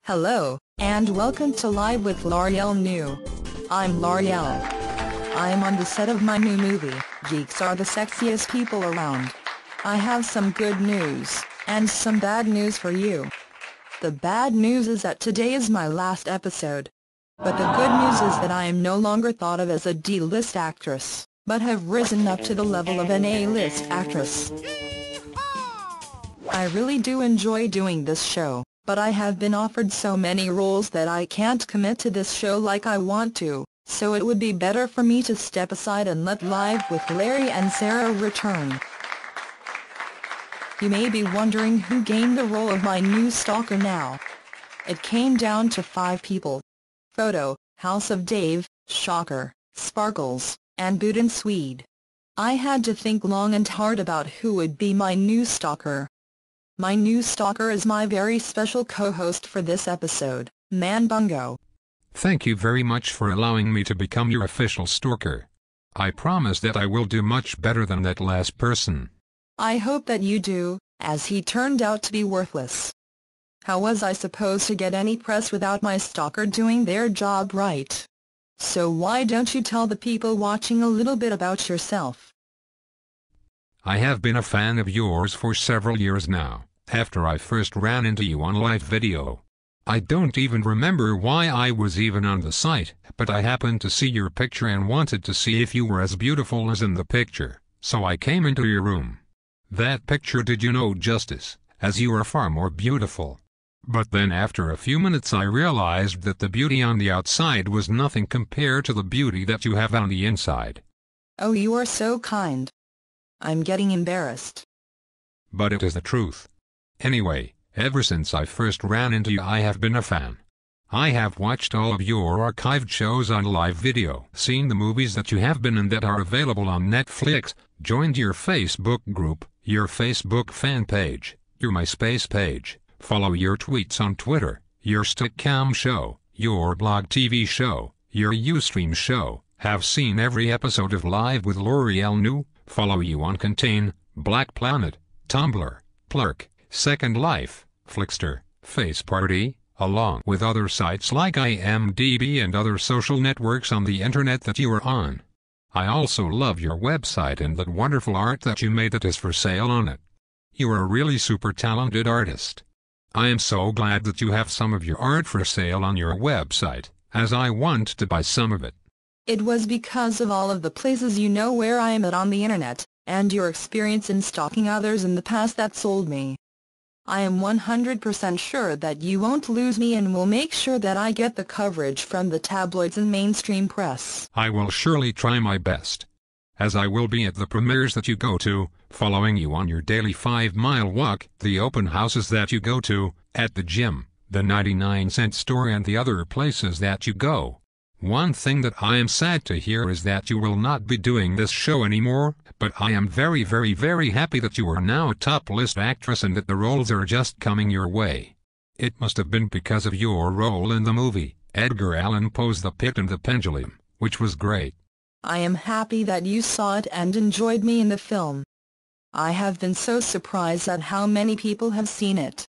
Hello, and welcome to Live with Lorielle New. I'm Lorielle. I'm on the set of my new movie, Geeks Are the Sexiest People Around. I have some good news, and some bad news for you. The bad news is that today is my last episode. But the good news is that I am no longer thought of as a D-list actress, but have risen up to the level of an A-list actress. I really do enjoy doing this show, but I have been offered so many roles that I can't commit to this show like I want to, so it would be better for me to step aside and let Live with Larry and Sarah return. You may be wondering who gained the role of my new stalker now. It came down to 5 people. Photo, House of Dave, Shocker, Sparkles, and Boot and Swede. I had to think long and hard about who would be my new stalker. My new stalker is my very special co-host for this episode, Man Bungo. Thank you very much for allowing me to become your official stalker. I promise that I will do much better than that last person. I hope that you do, as he turned out to be worthless. How was I supposed to get any press without my stalker doing their job right? So why don't you tell the people watching a little bit about yourself? I have been a fan of yours for several years now, after I first ran into you on live video. I don't even remember why I was even on the site, but I happened to see your picture and wanted to see if you were as beautiful as in the picture, so I came into your room. That picture did you no justice, as you are far more beautiful. But then after a few minutes I realized that the beauty on the outside was nothing compared to the beauty that you have on the inside. Oh, you are so kind. I'm getting embarrassed. But it is the truth. Anyway, ever since I first ran into you I have been a fan. I have watched all of your archived shows on live video, seen the movies that you have been in that are available on Netflix, joined your Facebook group, your Facebook fan page, your MySpace page, follow your tweets on Twitter, your Stickcam show, your blog TV show, your Ustream show, have seen every episode of Live with Lorielle New, follow you on Contain, Black Planet, Tumblr, Plurk, Second Life, Flickster, Face Party, along with other sites like IMDb and other social networks on the internet that you are on. I also love your website and that wonderful art that you made that is for sale on it. You are a really super talented artist. I am so glad that you have some of your art for sale on your website, as I want to buy some of it. It was because of all of the places you know where I am at on the internet, and your experience in stalking others in the past that sold me. I am 100% sure that you won't lose me and will make sure that I get the coverage from the tabloids and mainstream press. I will surely try my best. As I will be at the premieres that you go to, following you on your daily 5-mile walk, the open houses that you go to, at the gym, the 99-cent store and the other places that you go. One thing that I am sad to hear is that you will not be doing this show anymore, but I am very happy that you are now a top-list actress and that the roles are just coming your way. It must have been because of your role in the movie, Edgar Allan Poe's The Pit and the Pendulum, which was great. I am happy that you saw it and enjoyed me in the film. I have been so surprised at how many people have seen it.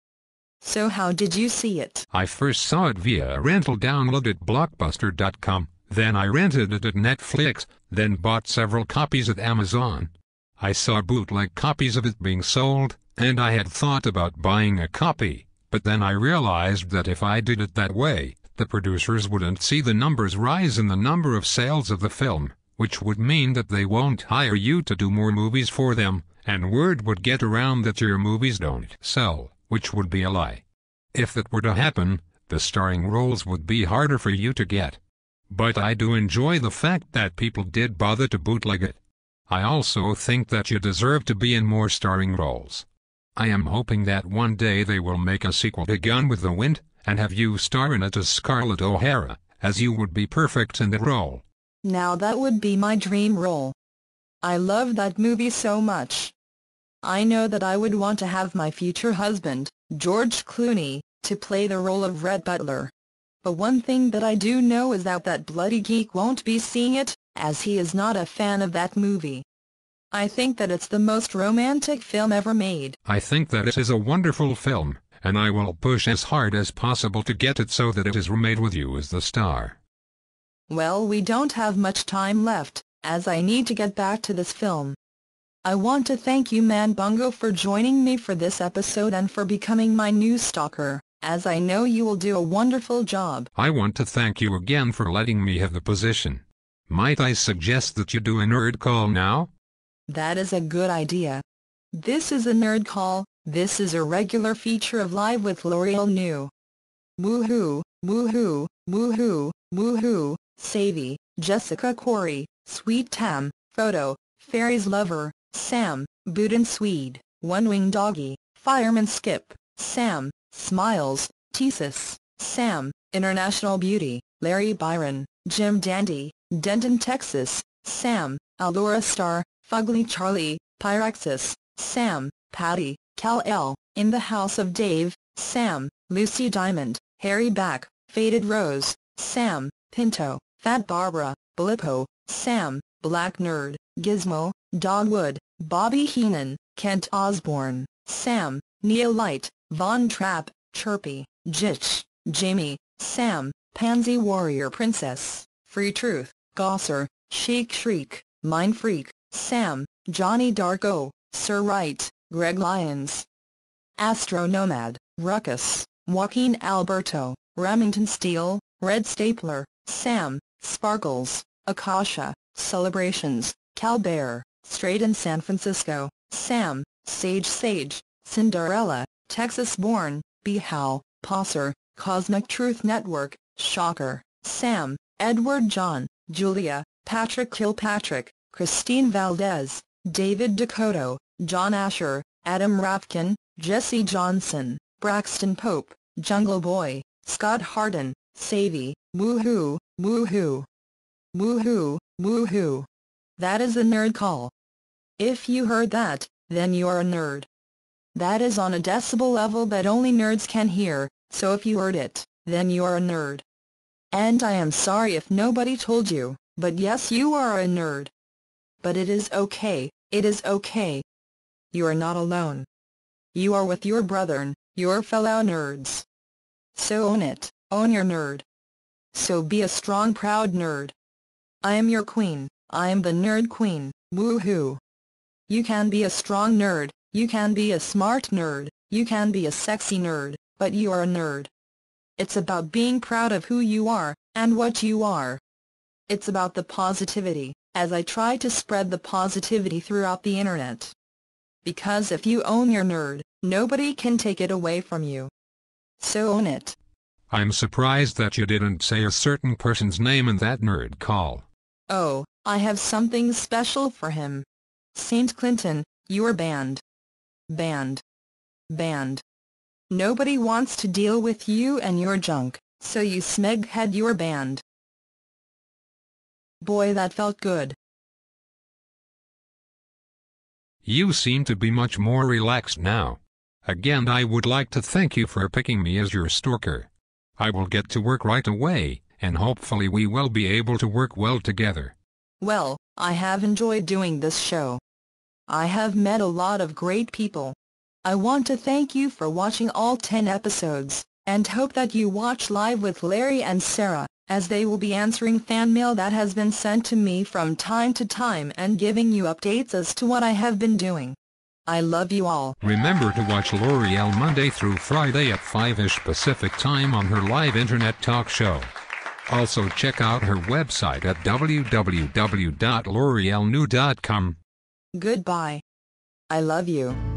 So how did you see it? I first saw it via a rental download at Blockbuster.com, then I rented it at Netflix, then bought several copies at Amazon. I saw bootleg copies of it being sold, and I had thought about buying a copy, but then I realized that if I did it that way, the producers wouldn't see the numbers rise in the number of sales of the film, which would mean that they won't hire you to do more movies for them, and word would get around that your movies don't sell, which would be a lie. If that were to happen, the starring roles would be harder for you to get. But I do enjoy the fact that people did bother to bootleg it. I also think that you deserve to be in more starring roles. I am hoping that one day they will make a sequel to Gone with the Wind, and have you star in it as Scarlett O'Hara, as you would be perfect in that role. Now that would be my dream role. I love that movie so much. I know that I would want to have my future husband, George Clooney, to play the role of Rhett Butler. But one thing that I do know is that bloody geek won't be seeing it, as he is not a fan of that movie. I think that it's the most romantic film ever made. I think that it is a wonderful film, and I will push as hard as possible to get it so that it is remade with you as the star. Well, we don't have much time left, as I need to get back to this film. I want to thank you Man Bungo for joining me for this episode and for becoming my new stalker, as I know you will do a wonderful job. I want to thank you again for letting me have the position. Might I suggest that you do a nerd call now? That is a good idea. This is a nerd call. This is a regular feature of Live with Lorielle New. Woohoo, woohoo, woohoo, woohoo, Savvy, Jessica Corey, Sweet Tam, Photo, Fairies Lover, Sam, Boudin Swede, One Wing Doggy, Fireman Skip, Sam, Smiles, Thesis, Sam, International Beauty, Larry Byron, Jim Dandy, Denton Texas, Sam, Allura Star, Fugly Charlie, Pyraxis, Sam, Patty, Cal-El, In the House of Dave, Sam, Lucy Diamond, Harry Back, Faded Rose, Sam, Pinto, Fat Barbara, Blippo, Sam, Black Nerd, Gizmo, Dogwood, Bobby Heenan, Kent Osborne, Sam, Neil Light, Von Trapp, Chirpy, Jitch, Jamie, Sam, Pansy Warrior Princess, Free Truth, Gosser, Shake Shriek, Mind Freak, Sam, Johnny Darko, Sir Wright, Greg Lyons, Astro Nomad, Ruckus, Joaquin Alberto, Remington Steele, Red Stapler, Sam, Sparkles, Akasha, Celebrations, Cal Bear, Straight in San Francisco, Sam, Sage, Cinderella, Texas Born, B. Hal, Posser, Cosmic Truth Network, Shocker, Sam, Edward John, Julia, Patrick Kilpatrick, Christine Valdez, David Dakota, John Asher, Adam Rafkin, Jesse Johnson, Braxton Pope, Jungle Boy, Scott Harden, Savvy, Woohoo, Woohoo. Woohoo, woohoo. That is a nerd call. If you heard that, then you're a nerd. That is on a decibel level that only nerds can hear, so if you heard it, then you're a nerd. And I am sorry if nobody told you, but yes, you are a nerd. But it is okay, it is okay. You are not alone. You are with your brethren, your fellow nerds. So own it, own your nerd. So be a strong, proud nerd. I am your queen, I am the nerd queen, woohoo. You can be a strong nerd, you can be a smart nerd, you can be a sexy nerd, but you are a nerd. It's about being proud of who you are, and what you are. It's about the positivity, as I try to spread the positivity throughout the internet. Because if you own your nerd, nobody can take it away from you. So own it. I'm surprised that you didn't say a certain person's name in that nerd call. Oh, I have something special for him. St. Clinton, you're banned. Banned. Banned. Nobody wants to deal with you and your junk, so you smeghead, you're banned. Boy, that felt good. You seem to be much more relaxed now. Again, I would like to thank you for picking me as your stalker. I will get to work right away, and hopefully we will be able to work well together. Well, I have enjoyed doing this show. I have met a lot of great people. I want to thank you for watching all 10 episodes, and hope that you watch Live with Larry and Sarah, as they will be answering fan mail that has been sent to me from time to time and giving you updates as to what I have been doing. I love you all. Remember to watch Lorielle Monday through Friday at 5ish Pacific Time on her live internet talk show. Also check out her website at www.loriellenew.com. Goodbye. I love you.